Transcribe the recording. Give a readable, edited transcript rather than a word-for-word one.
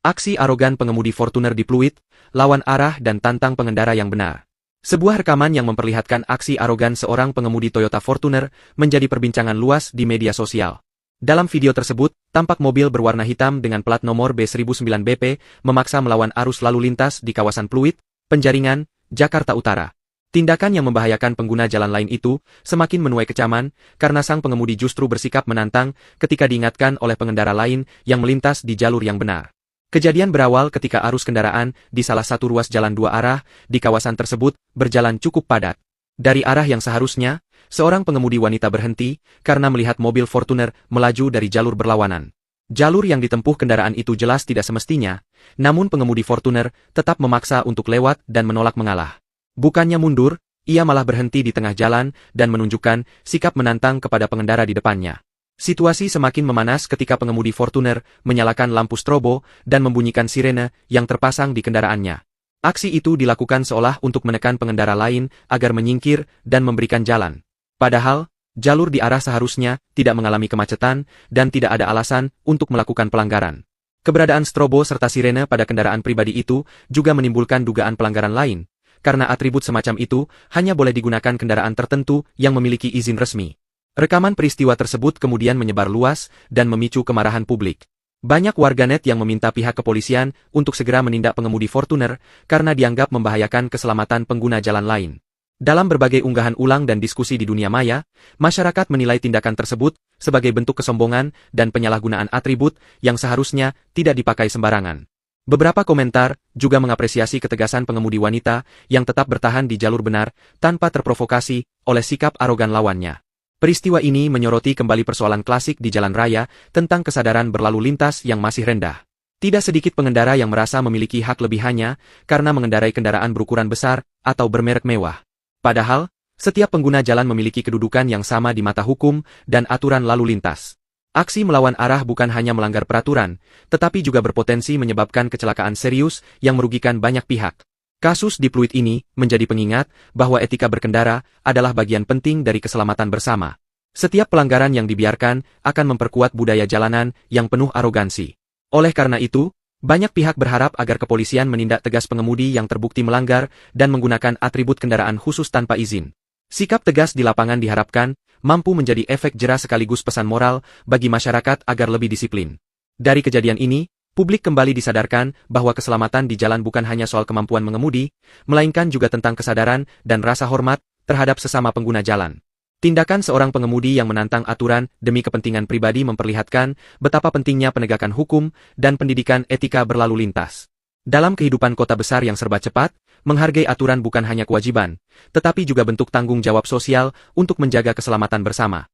Aksi arogan pengemudi Fortuner di Pluit, lawan arah dan tantang pengendara yang benar. Sebuah rekaman yang memperlihatkan aksi arogan seorang pengemudi Toyota Fortuner menjadi perbincangan luas di media sosial. Dalam video tersebut, tampak mobil berwarna hitam dengan plat nomor B1009BP memaksa melawan arus lalu lintas di kawasan Pluit, Penjaringan, Jakarta Utara. Tindakan yang membahayakan pengguna jalan lain itu semakin menuai kecaman karena sang pengemudi justru bersikap menantang ketika diingatkan oleh pengendara lain yang melintas di jalur yang benar. Kejadian berawal ketika arus kendaraan di salah satu ruas jalan dua arah di kawasan tersebut berjalan cukup padat. Dari arah yang seharusnya, seorang pengemudi wanita berhenti karena melihat mobil Fortuner melaju dari jalur berlawanan. Jalur yang ditempuh kendaraan itu jelas tidak semestinya, namun pengemudi Fortuner tetap memaksa untuk lewat dan menolak mengalah. Bukannya mundur, ia malah berhenti di tengah jalan dan menunjukkan sikap menantang kepada pengendara di depannya. Situasi semakin memanas ketika pengemudi Fortuner menyalakan lampu strobo dan membunyikan sirene yang terpasang di kendaraannya. Aksi itu dilakukan seolah untuk menekan pengendara lain agar menyingkir dan memberikan jalan. Padahal, jalur di arah seharusnya tidak mengalami kemacetan dan tidak ada alasan untuk melakukan pelanggaran. Keberadaan strobo serta sirene pada kendaraan pribadi itu juga menimbulkan dugaan pelanggaran lain, karena atribut semacam itu hanya boleh digunakan kendaraan tertentu yang memiliki izin resmi. Rekaman peristiwa tersebut kemudian menyebar luas dan memicu kemarahan publik. Banyak warganet yang meminta pihak kepolisian untuk segera menindak pengemudi Fortuner karena dianggap membahayakan keselamatan pengguna jalan lain. Dalam berbagai unggahan ulang dan diskusi di dunia maya, masyarakat menilai tindakan tersebut sebagai bentuk kesombongan dan penyalahgunaan atribut yang seharusnya tidak dipakai sembarangan. Beberapa komentar juga mengapresiasi ketegasan pengemudi wanita yang tetap bertahan di jalur benar tanpa terprovokasi oleh sikap arogan lawannya. Peristiwa ini menyoroti kembali persoalan klasik di jalan raya tentang kesadaran berlalu lintas yang masih rendah. Tidak sedikit pengendara yang merasa memiliki hak lebihannya karena mengendarai kendaraan berukuran besar atau bermerek mewah. Padahal, setiap pengguna jalan memiliki kedudukan yang sama di mata hukum dan aturan lalu lintas. Aksi melawan arah bukan hanya melanggar peraturan, tetapi juga berpotensi menyebabkan kecelakaan serius yang merugikan banyak pihak. Kasus di Pluit ini menjadi pengingat bahwa etika berkendara adalah bagian penting dari keselamatan bersama. Setiap pelanggaran yang dibiarkan akan memperkuat budaya jalanan yang penuh arogansi. Oleh karena itu, banyak pihak berharap agar kepolisian menindak tegas pengemudi yang terbukti melanggar dan menggunakan atribut kendaraan khusus tanpa izin. Sikap tegas di lapangan diharapkan mampu menjadi efek jera sekaligus pesan moral bagi masyarakat agar lebih disiplin. Dari kejadian ini, publik kembali disadarkan bahwa keselamatan di jalan bukan hanya soal kemampuan mengemudi, melainkan juga tentang kesadaran dan rasa hormat terhadap sesama pengguna jalan. Tindakan seorang pengemudi yang menantang aturan demi kepentingan pribadi memperlihatkan betapa pentingnya penegakan hukum dan pendidikan etika berlalu lintas. Dalam kehidupan kota besar yang serba cepat, menghargai aturan bukan hanya kewajiban, tetapi juga bentuk tanggung jawab sosial untuk menjaga keselamatan bersama.